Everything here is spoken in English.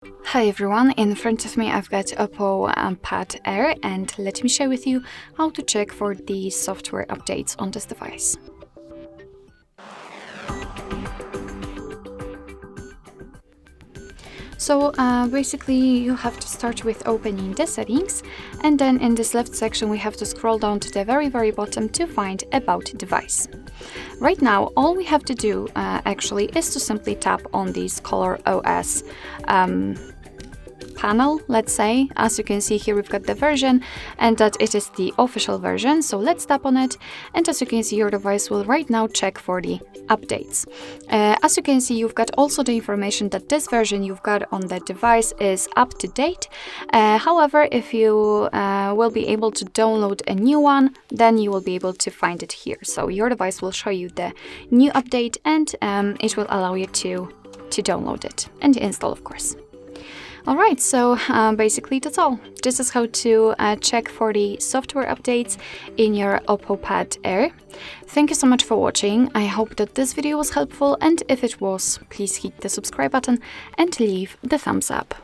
Hi everyone, in front of me I've got OPPO Pad Air, and let me share with you how to check for the software updates on this device. So basically you have to start with opening the settings, and then in this left section we have to scroll down to the very bottom to find About Device. Right now all we have to do actually is to simply tap on this Color OS panel, let's say. As you can see here, we've got the version and that it is the official version. So let's tap on it, and as you can see, your device will right now check for the updates. As you can see, you've got also the information that this version you've got on the device is up to date. However, if you will be able to download a new one, then you will be able to find it here. So your device will show you the new update, and it will allow you to download it and install, of course. Alright, so basically that's all. This is how to check for the software updates in your OPPO Pad Air. Thank you so much for watching. I hope that this video was helpful, and if it was, please hit the subscribe button and leave the thumbs up.